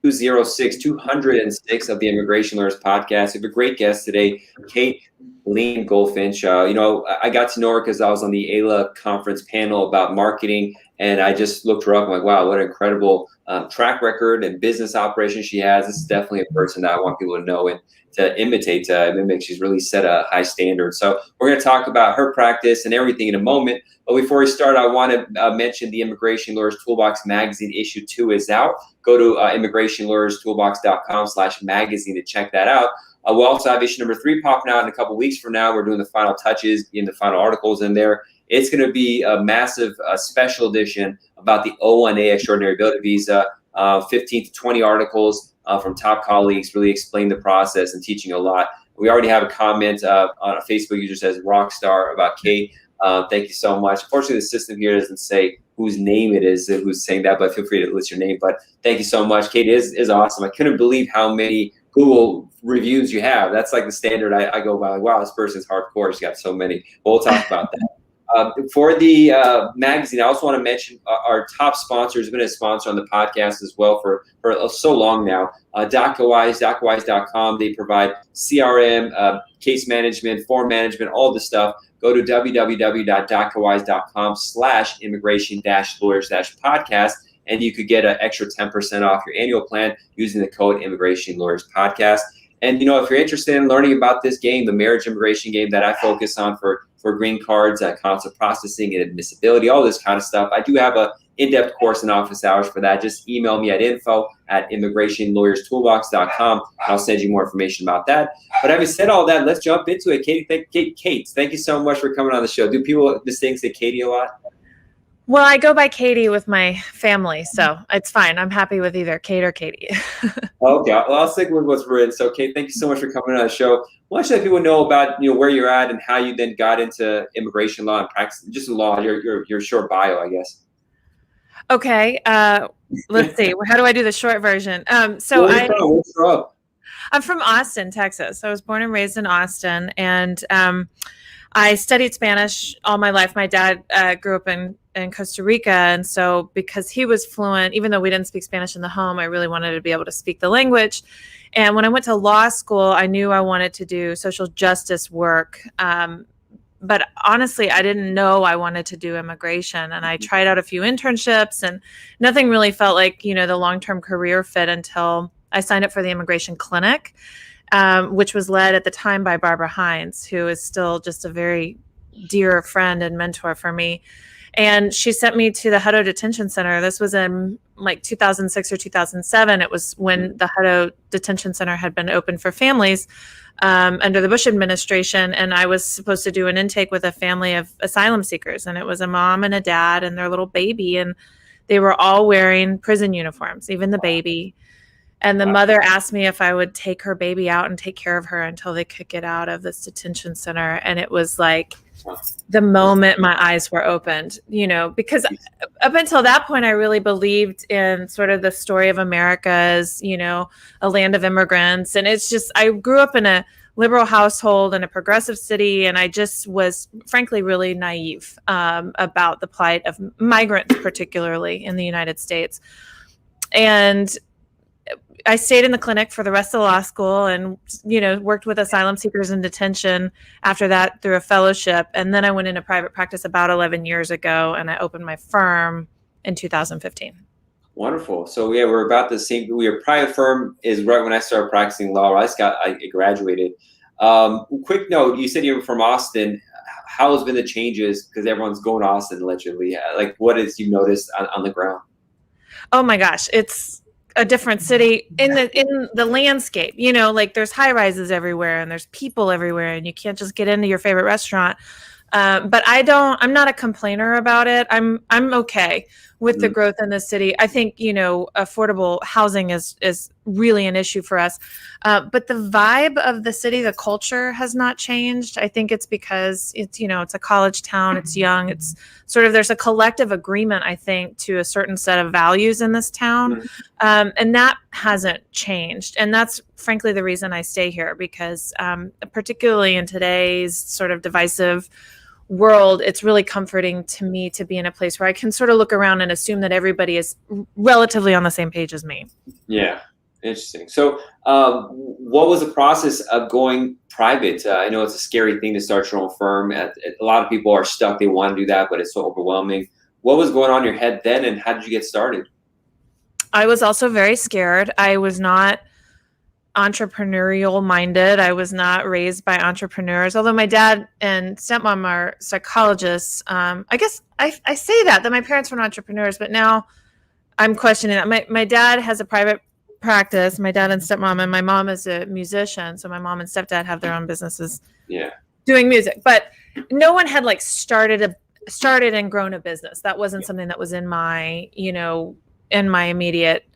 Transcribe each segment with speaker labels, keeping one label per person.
Speaker 1: 206 of the Immigration Lawyers podcast. We have a great guest today, Kate Lincoln-Goldfinch. I got to know her because I was on the AILA conference panel about marketing, and I just looked her up. I'm like, wow, what an incredible track record and business operation she has. This is definitely a person that I want people to know and to imitate, to mimic. She's really set a high standard. So we're going to talk about her practice and everything in a moment. But before we start, I want to mention the Immigration Lawyers Toolbox Magazine issue 2 is out. Go to immigrationlawyerstoolbox.com/magazine to check that out. We'll also have issue number 3 popping out in a couple weeks from now. We're doing the final touches in the final articles in there. It's going to be a massive special edition about the O1A Extraordinary Ability Visa, 15 to 20 articles from top colleagues, really explain the process and teaching a lot. We already have a comment on a Facebook user says rockstar about Kate. Thank you so much. Unfortunately, the system here doesn't say whose name it is who's saying that, but feel free to list your name. But thank you so much. Kate is awesome. I couldn't believe how many Google reviews you have. That's like the standard I go by. Like, wow, this person's hardcore. She's got so many. But we'll talk about that. For the magazine, I also want to mention our top sponsor has been a sponsor on the podcast as well for so long now. DACAwise.com. They provide CRM, case management, form management, all this stuff. Go to www.dacawise.com/immigration-lawyers-podcast, and you could get an extra 10% off your annual plan using the code Immigration Lawyers Podcast. And, if you're interested in learning about this game, the marriage immigration game that I focus on for green cards, consular processing and admissibility, all this kind of stuff, I do have a in-depth course in office hours for that. Just email me at info@immigrationlawyerstoolbox.com. I'll send you more information about that. But having said all that, let's jump into it. Kate, thank you so much for coming on the show. Do people distinct say Katie a lot?
Speaker 2: Well, I go by Katie with my family, so it's fine. I'm happy with either Kate or Katie.
Speaker 1: Okay, well, I'll stick with what's written. So, Kate, thank you so much for coming on the show. Why don't you let people know about where you're at and how you then got into immigration law and practice, just law, your short bio, I guess.
Speaker 2: Okay, let's see. How do I do the short version? I'm from Austin, Texas. I was born and raised in Austin, and I studied Spanish all my life. My dad grew up in Costa Rica, and so because he was fluent, even though we didn't speak Spanish in the home, I really wanted to be able to speak the language. And when I went to law school, I knew I wanted to do social justice work. But honestly, I didn't know I wanted to do immigration. And I tried out a few internships, and nothing really felt like, the long-term career fit until I signed up for the immigration clinic, which was led at the time by Barbara Hines, who is still just a very dear friend and mentor for me. And she sent me to the Hutto Detention Center. This was in like 2006 or 2007. It was when the Hutto Detention Center had been open for families under the Bush administration. And I was supposed to do an intake with a family of asylum seekers. And it was a mom and a dad and their little baby. And they were all wearing prison uniforms, even the baby. And the mother asked me if I would take her baby out and take care of her until they could get out of this detention center. And it was like the moment my eyes were opened, because up until that point, I really believed in sort of the story of America as, a land of immigrants. And it's just, I grew up in a liberal household in a progressive city. And I just was frankly really naive about the plight of migrants, particularly in the United States. And I stayed in the clinic for the rest of law school and, worked with asylum seekers in detention after that through a fellowship. And then I went into private practice about 11 years ago, and I opened my firm in 2015.
Speaker 1: Wonderful. So yeah, we're about the same. Your private firm is right when I started practicing law. I graduated. Quick note, you said you were from Austin. How has been the changes? Because everyone's going to Austin allegedly. Like, what has you noticed on the ground?
Speaker 2: Oh my gosh, it's a different city in the landscape, like there's high rises everywhere and there's people everywhere and you can't just get into your favorite restaurant. But I'm not a complainer about it. I'm okay with the growth in the city. I think, affordable housing is really an issue for us. But the vibe of the city, the culture has not changed. I think it's because it's a college town. It's young. It's sort of, there's a collective agreement, I think, to a certain set of values in this town. And that hasn't changed. And that's frankly the reason I stay here, because particularly in today's sort of divisive world, it's really comforting to me to be in a place where I can sort of look around and assume that everybody is relatively on the same page as me.
Speaker 1: Yeah. Interesting. So, what was the process of going private? I know it's a scary thing to start your own firm. A lot of people are stuck. They want to do that, but it's so overwhelming. What was going on in your head then, and how did you get started?
Speaker 2: I was also very scared. I was not entrepreneurial minded. I was not raised by entrepreneurs, although my dad and stepmom are psychologists. I guess I say that my parents were entrepreneurs, but now I'm questioning that. My dad has a private practice, my dad and stepmom, and my mom is a musician. So my mom and stepdad have their own businesses doing music, but no one had like started and grown a business. That wasn't something that was in my, in my immediate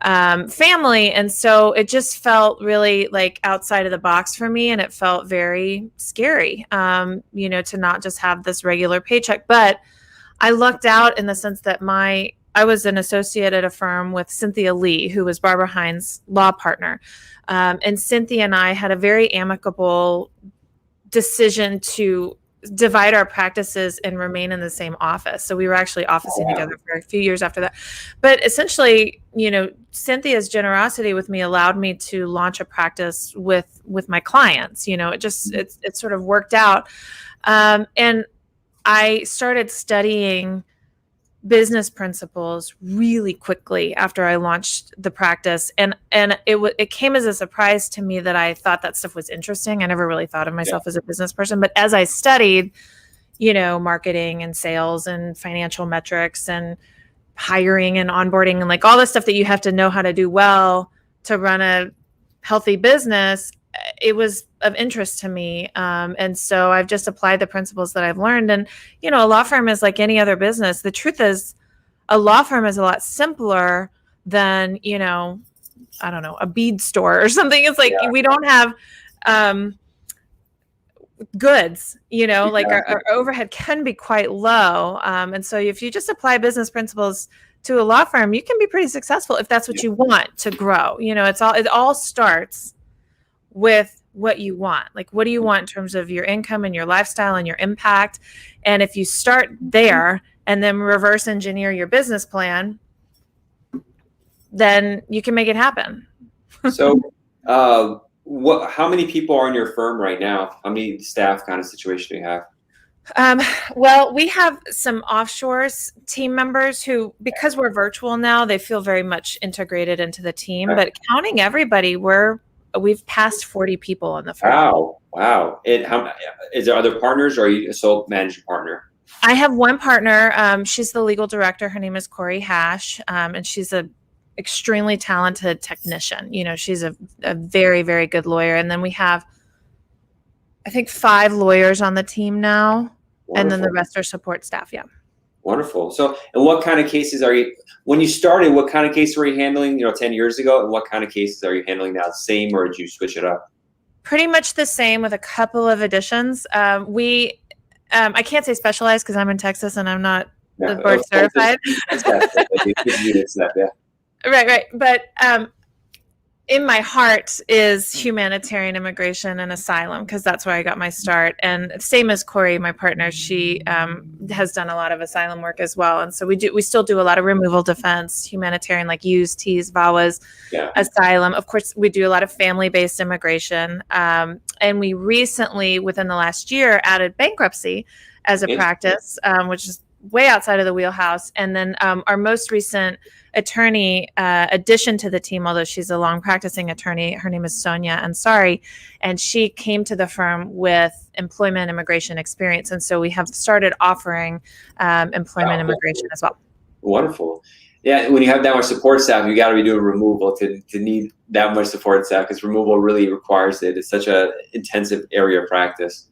Speaker 2: family. And so it just felt really like outside of the box for me. And it felt very scary, to not just have this regular paycheck. But I lucked out in the sense that I was an associate at a firm with Cynthia Lee, who was Barbara Hines' law partner. And Cynthia and I had a very amicable decision to divide our practices and remain in the same office. So we were actually officing together for a few years after that. But essentially, Cynthia's generosity with me allowed me to launch a practice with my clients. It sort of worked out. And I started studying business principles really quickly after I launched the practice. And it came as a surprise to me that I thought that stuff was interesting. I never really thought of myself as a business person, but as I studied, marketing and sales and financial metrics and hiring and onboarding and like all the stuff that you have to know how to do well to run a healthy business, it was of interest to me. And so I've just applied the principles that I've learned. And, a law firm is like any other business. The truth is a law firm is a lot simpler than, I don't know, a bead store or something. It's like, we don't have goods, like our overhead can be quite low. And so if you just apply business principles to a law firm, you can be pretty successful if that's what you want to grow. It all starts with what you want. Like, what do you want in terms of your income and your lifestyle and your impact? And if you start there and then reverse engineer your business plan, then you can make it happen.
Speaker 1: So, how many people are in your firm right now? How many staff kind of situation do you have?
Speaker 2: Well, we have some offshore team members who, because we're virtual now, they feel very much integrated into the team. But counting everybody, we've passed 40 people on the firm.
Speaker 1: Wow. Is there other partners, or are you a sole managing partner?
Speaker 2: I have one partner. She's the legal director. Her name is Corey Hash. And she's a extremely talented technician. She's a very, very good lawyer. And then we have, I think, 5 lawyers on the team now. Wonderful. And then the rest are support staff. Yeah.
Speaker 1: Wonderful. So, and what kind of cases when you started, what kind of cases were you handling, 10 years ago? And what kind of cases are you handling now? Same, or did you switch it up?
Speaker 2: Pretty much the same with a couple of additions. I can't say specialized because I'm in Texas and I'm not board certified. Right. But in my heart is humanitarian immigration and asylum, because that's where I got my start. And same as Corey, my partner, she has done a lot of asylum work as well. And so we still do a lot of removal defense, humanitarian, like U's, T's, VAWAs, asylum. Of course, we do a lot of family-based immigration. And we recently, within the last year, added bankruptcy as a practice, which is way outside of the wheelhouse. And then our most recent attorney addition to the team, although she's a long practicing attorney, her name is Sonia Ansari, and she came to the firm with employment immigration experience. And so we have started offering employment immigration as well.
Speaker 1: Wonderful. Yeah, when you have that much support staff, you got to be doing removal to need that much support staff, because removal really requires it. It's such a intensive area of practice.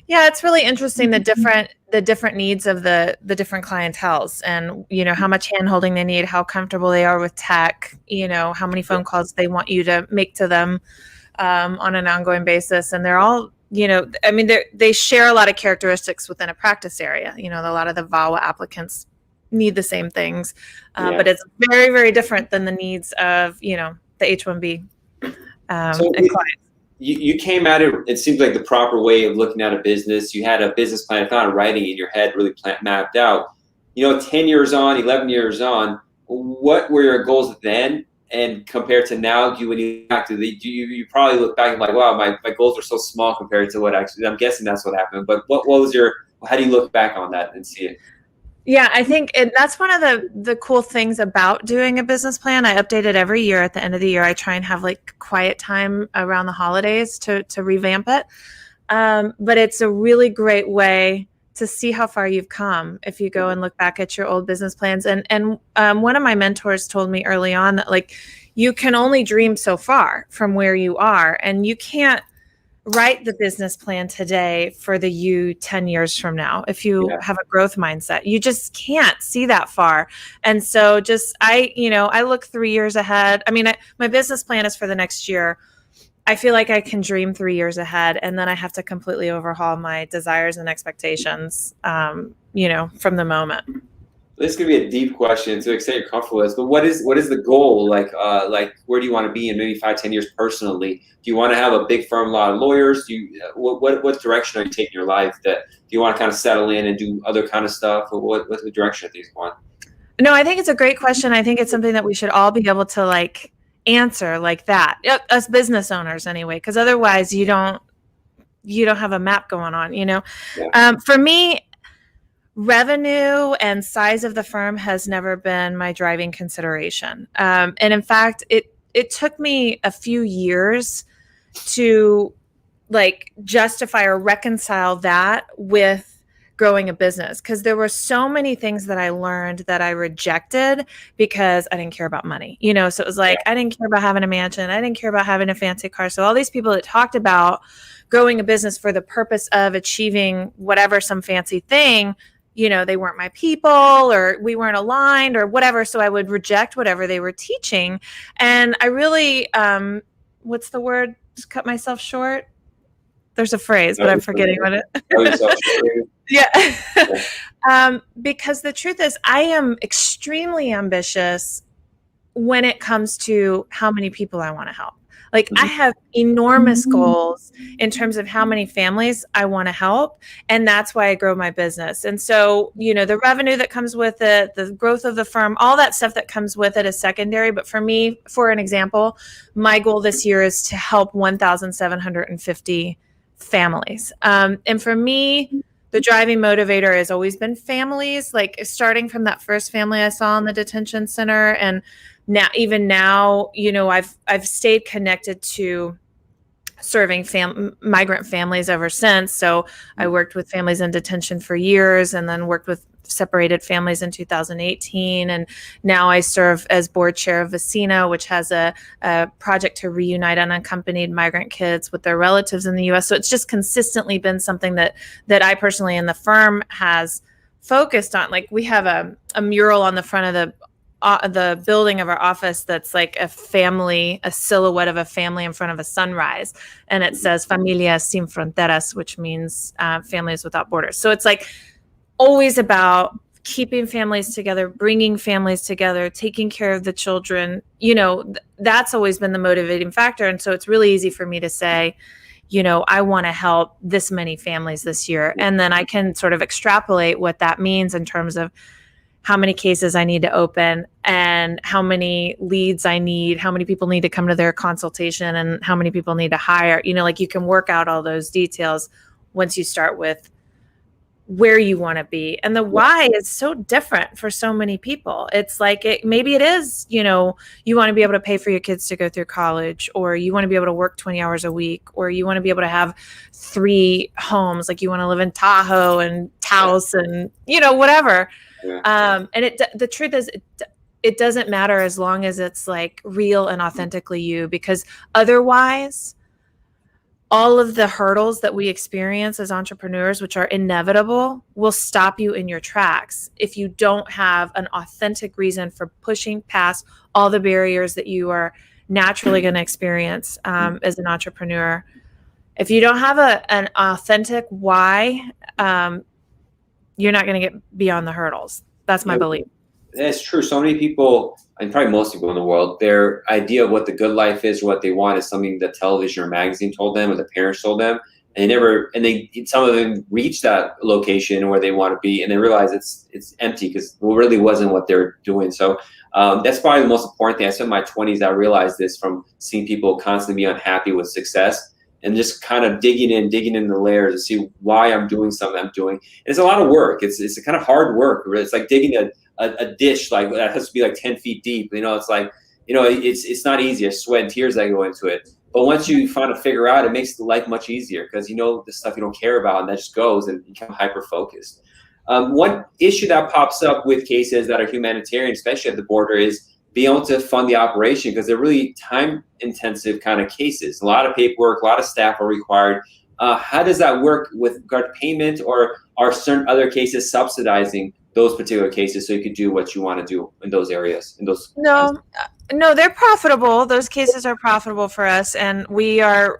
Speaker 2: Yeah, it's really interesting, the different needs of the different clienteles, and how much handholding they need, how comfortable they are with tech, how many phone calls they want you to make to them on an ongoing basis. And they're all, they share a lot of characteristics within a practice area. A lot of the VAWA applicants need the same things, but it's very, very different than the needs of the H-1B and clients.
Speaker 1: You came at it, it seems like the proper way of looking at a business. You had a business plan, if not writing in your head, really mapped out. 10 years on, 11 years on, what were your goals then? and compared to now, when you look back to you probably look back and like, wow, my goals are so small compared to what actually, I'm guessing that's what happened. But what was how do you look back on that and see it?
Speaker 2: Yeah, I think that's one of the cool things about doing a business plan. I update it every year. At the end of the year, I try and have like quiet time around the holidays to revamp it. But it's a really great way to see how far you've come if you go and look back at your old business plans. And one of my mentors told me early on that like you can only dream so far from where you are, and you can't write the business plan today for the you 10 years from now. If you have a growth mindset, you just can't see that far. And so I look 3 years ahead. I mean, my business plan is for the next year. I feel like I can dream 3 years ahead, and then I have to completely overhaul my desires and expectations, from the moment.
Speaker 1: This could be a deep question to extent you're comfortable with, but what is the goal? Like where do you want to be in maybe 5-10 years personally? Do you want to have a big firm, a lot of lawyers? Do you what direction are you taking your life? Do you want to kind of settle in and do other kind of stuff? Or what's the direction at this point?
Speaker 2: No, I think it's a great question. I think it's something that we should all be able to like answer like that, us business owners anyway, because otherwise you don't have a map going on. For me, revenue and size of the firm has never been my driving consideration. And in fact, it took me a few years to like justify or reconcile that with growing a business, because there were so many things that I learned that I rejected because I didn't care about money. So it was like, I didn't care about having a mansion. I didn't care about having a fancy car. So all these people that talked about growing a business for the purpose of achieving whatever, some fancy thing, they weren't my people, or we weren't aligned or whatever. So I would reject whatever they were teaching. And I really, what's the word? Just cut myself short. There's a phrase, but I'm forgetting what it. Yeah. Because the truth is, I am extremely ambitious when it comes to how many people I want to help. Like I have enormous goals in terms of how many families I want to help. And that's why I grow my business. And so, the revenue that comes with it, the growth of the firm, all that stuff that comes with it is secondary. But for me, for an example, my goal this year is to help 1,750 families. And for me, the driving motivator has always been families, like starting from that first family I saw in the detention center. And now, I've stayed connected to serving migrant families ever since. So I worked with families in detention for years, and then worked with separated families in 2018. And now I serve as board chair of Vecina, which has a project to reunite unaccompanied migrant kids with their relatives in the U.S. So it's just consistently been something that I personally in the firm has focused on. Like we have a mural on the front of the building of our office that's like a silhouette of a family in front of a sunrise. And it says Familias Sin Fronteras, which means families without borders. So it's like always about keeping families together, bringing families together, taking care of the children. That's always been the motivating factor. And so it's really easy for me to say, I want to help this many families this year. And then I can sort of extrapolate what that means in terms of how many cases I need to open and how many leads I need, how many people need to come to their consultation, and how many people need to hire. You can work out all those details once you start with where you want to be. And the why is so different for so many people. It's like, maybe it is, you want to be able to pay for your kids to go through college, or you want to be able to work 20 hours a week, or you want to be able to have 3 homes. Like you want to live in Tahoe and Taos and, whatever. Yeah. And the truth is, it doesn't matter as long as it's like real and authentically you, because otherwise all of the hurdles that we experience as entrepreneurs, which are inevitable, will stop you in your tracks if you don't have an authentic reason for pushing past all the barriers that you are naturally going to experience as an entrepreneur. If you don't have an authentic why, you're not going to get beyond the hurdles. That's my belief.
Speaker 1: That's true. So many people, and probably most people in the world, their idea of what the good life is, or what they want, is something that television or magazine told them, or the parents told them. And some of them reach that location where they want to be, and they realize it's empty, because it really wasn't what they're doing. So That's probably the most important thing. I spent my 20s, I realized this from seeing people constantly be unhappy with success, and just kind of digging in the layers to see why I'm doing something I'm doing. And it's a lot of work. It's a kind of hard work. It's like digging a dish like that has to be like 10 feet deep. It's like, it's not easy. There's sweat and tears that go into it. But once you find a figure out, it makes life much easier because the stuff you don't care about, and that just goes and you become hyper focused. One issue that pops up with cases that are humanitarian, especially at the border, is being able to fund the operation, because they're really time intensive kind of cases. A lot of paperwork, a lot of staff are required. How does that work with regard to payment, or are certain other cases subsidizing those particular cases so you could do what you want to do in those areas?
Speaker 2: No, they're profitable. Those cases are profitable for us, and we are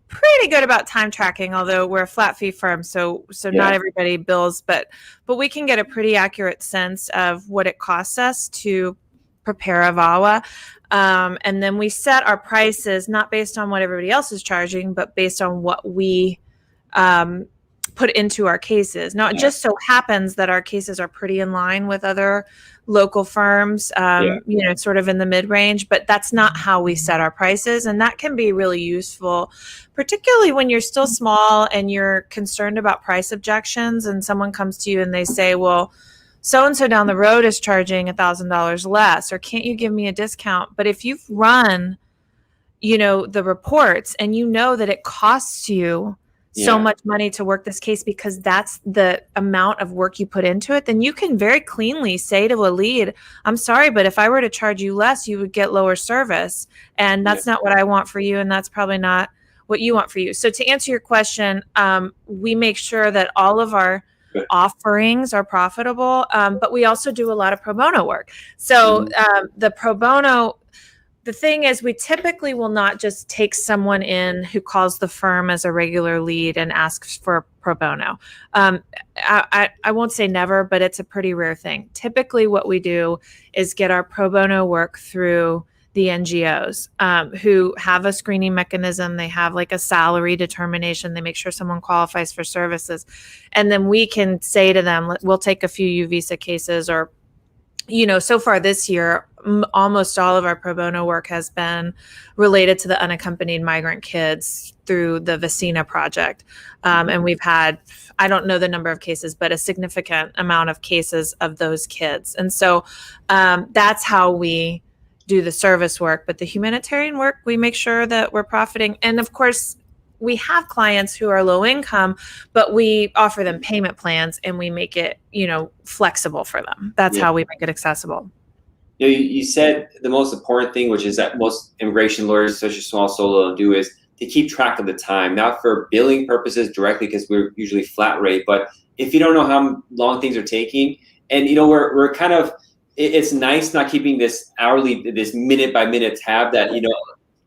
Speaker 2: pretty good about time tracking, although we're a flat fee firm, so not everybody bills, but we can get a pretty accurate sense of what it costs us to prepare a VAWA. And then we set our prices not based on what everybody else is charging, but based on what we put into our cases. Now, it just so happens that our cases are pretty in line with other local firms, sort of in the mid-range, but that's not how we set our prices. And that can be really useful, particularly when you're still small and you're concerned about price objections, and someone comes to you and they say, well, so-and-so down the road is charging $1,000 less, or can't you give me a discount? But if you've run, the reports, and that it costs you so much money to work this case because that's the amount of work you put into it, then you can very cleanly say to a lead, I'm sorry, but if I were to charge you less, you would get lower service. And that's not what I want for you. And that's probably not what you want for you. So to answer your question, we make sure that all of our offerings are profitable, but we also do a lot of pro bono work. So the pro bono, the thing is, we typically will not just take someone in who calls the firm as a regular lead and asks for pro bono. I won't say never, but it's a pretty rare thing. Typically what we do is get our pro bono work through the NGOs who have a screening mechanism. They have like a salary determination. They make sure someone qualifies for services. And then we can say to them, we'll take a few U visa cases, or so far this year, almost all of our pro bono work has been related to the unaccompanied migrant kids through the Vecina project. And we've had, I don't know the number of cases, but a significant amount of cases of those kids. And so that's how we do the service work. But the humanitarian work, we make sure that we're profiting. And of course, we have clients who are low income, but we offer them payment plans and we make it, flexible for them. That's how we make it accessible.
Speaker 1: You said the most important thing, which is that most immigration lawyers, especially small solo, do, is to keep track of the time, not for billing purposes directly, because we're usually flat rate, but if you don't know how long things are taking, and we're kind of, it's nice not keeping this hourly, this minute by minute tab that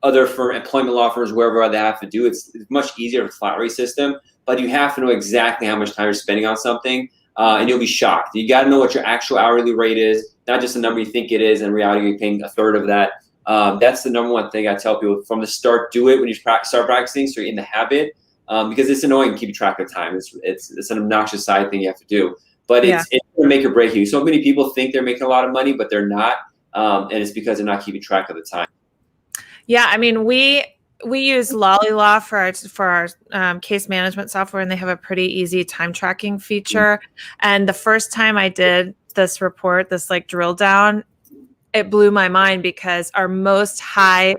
Speaker 1: other employment law firms, wherever they have to do. It's much easier with a flat rate system, but you have to know exactly how much time you're spending on something, and you'll be shocked. You got to know what your actual hourly rate is, not just the number you think it is. In reality, you're paying a third of that. That's the number one thing I tell people from the start. Do it when you start practicing, so you're in the habit, because it's annoying keeping track of time. It's an obnoxious side thing you have to do, but it's going to make or break you. So many people think they're making a lot of money, but they're not, and it's because they're not keeping track of the time.
Speaker 2: Yeah, I mean, we use Lolly for our case management software, and they have a pretty easy time tracking feature. And the first time I did this report, this drill down, it blew my mind, because our most high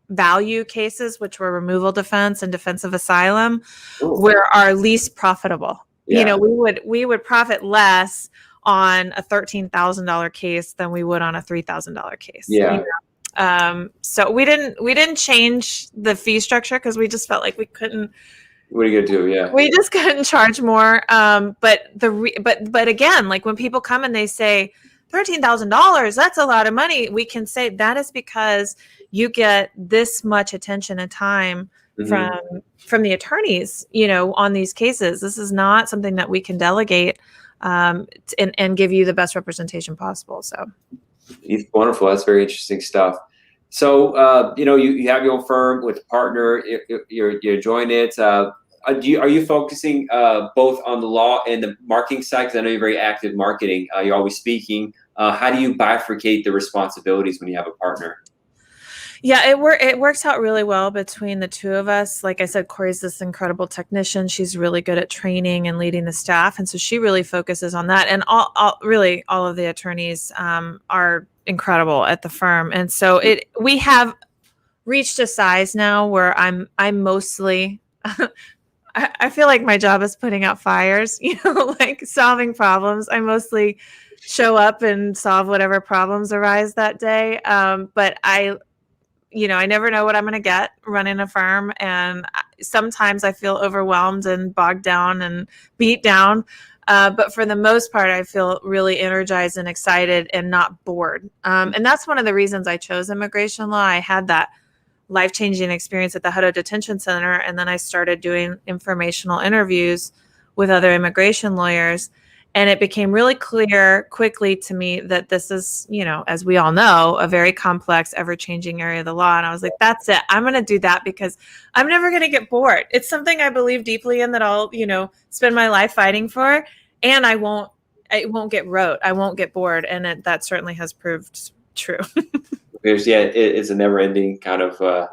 Speaker 2: value cases, which were removal defense and defense of asylum, were our least profitable.
Speaker 1: Yeah.
Speaker 2: We would profit less on a $13,000 case than we would on a $3,000 case.
Speaker 1: Yeah.
Speaker 2: So we didn't change the fee structure because we just felt like we couldn't.
Speaker 1: What are you gonna do? Yeah.
Speaker 2: We just couldn't charge more. But again, when people come and they say $13,000, that's a lot of money, we can say that is because you get this much attention and time from the attorneys, on these cases. This is not something that we can delegate and give you the best representation possible. So.
Speaker 1: It's wonderful. That's very interesting stuff. So, you have your own firm with a partner. You're enjoying it. Are you focusing both on the law and the marketing side? Because I know you're very active in marketing. You're always speaking. how do you bifurcate the responsibilities when you have a partner?
Speaker 2: Yeah, it works out really well between the two of us. Like I said, Corey's this incredible technician. She's really good at training and leading the staff, and so she really focuses on that. And really all of the attorneys are incredible at the firm, and so we have reached a size now where I'm mostly. I feel like my job is putting out fires, like solving problems. I mostly show up and solve whatever problems arise that day. But I never know what I'm going to get running a firm. And sometimes I feel overwhelmed and bogged down and beat down. But for the most part, I feel really energized and excited and not bored. And that's one of the reasons I chose immigration law. I had that life-changing experience at the Hutto Detention Center. And then I started doing informational interviews with other immigration lawyers. And it became really clear quickly to me that this is, as we all know, a very complex, ever-changing area of the law. And I was like, that's it. I'm going to do that because I'm never going to get bored. It's something I believe deeply in that I'll, spend my life fighting for. And it won't get rote. I won't get bored. And that certainly has proved true.
Speaker 1: It's a never-ending kind of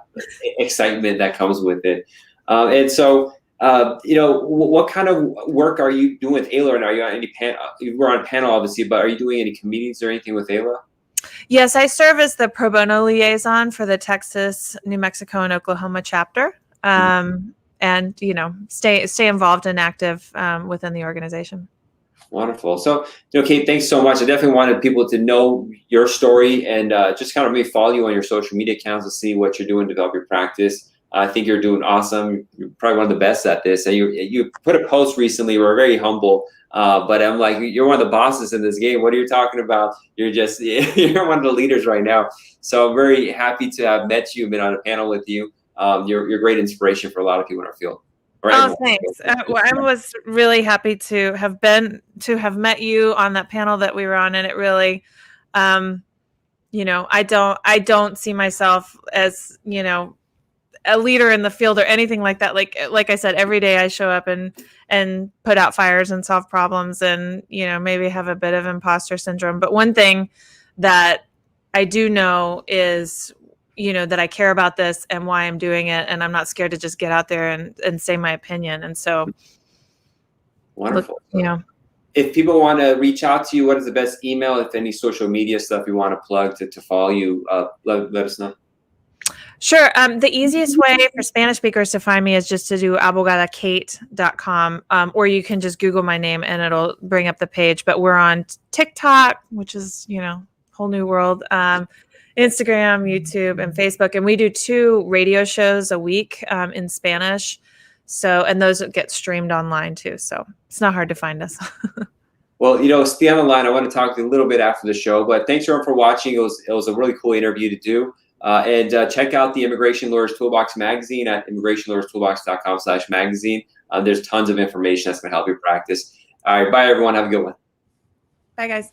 Speaker 1: excitement that comes with it. And so, what kind of work are you doing with AILA right now? Are you on any panel? You were on a panel, obviously, but are you doing any committees or anything with AILA?
Speaker 2: Yes, I serve as the pro bono liaison for the Texas, New Mexico, and Oklahoma chapter, and stay involved and active within the organization.
Speaker 1: Wonderful. So, Kate, thanks so much. I definitely wanted people to know your story and just kind of maybe follow you on your social media accounts to see what you're doing to develop your practice. I think you're doing awesome. You're probably one of the best at this. And you put a post recently. We're very humble, but I'm like, you're one of the bosses in this game. What are you talking about? You're one of the leaders right now. So I'm very happy to have met you, been on a panel with you. You're great inspiration for a lot of people in our field.
Speaker 2: Oh, thanks. I was really happy to have met you on that panel that we were on, and it really, I don't see myself as a leader in the field or anything like that. Like I said, every day I show up and put out fires and solve problems, and maybe have a bit of imposter syndrome. But one thing that I do know is that I care about this and why I'm doing it. And I'm not scared to just get out there and say my opinion. And so.
Speaker 1: Wonderful. If people want to reach out to you, what is the best email? If any social media stuff you want to plug to follow you, let us know.
Speaker 2: Sure. The easiest way for Spanish speakers to find me is just to do abogadakate.com, or you can just Google my name and it'll bring up the page. But we're on TikTok, which is, whole new world. Instagram, YouTube, and Facebook. And we do 2 radio shows a week in Spanish. And those get streamed online too. So it's not hard to find us.
Speaker 1: Well, stay on the line. I want to talk to you a little bit after the show, but thanks everyone for watching. It was a really cool interview to do. And check out the Immigration Lawyers Toolbox magazine at immigrationlawyerstoolbox.com/magazine. There's tons of information that's going to help you practice. All right. Bye, everyone. Have a good one.
Speaker 2: Bye, guys.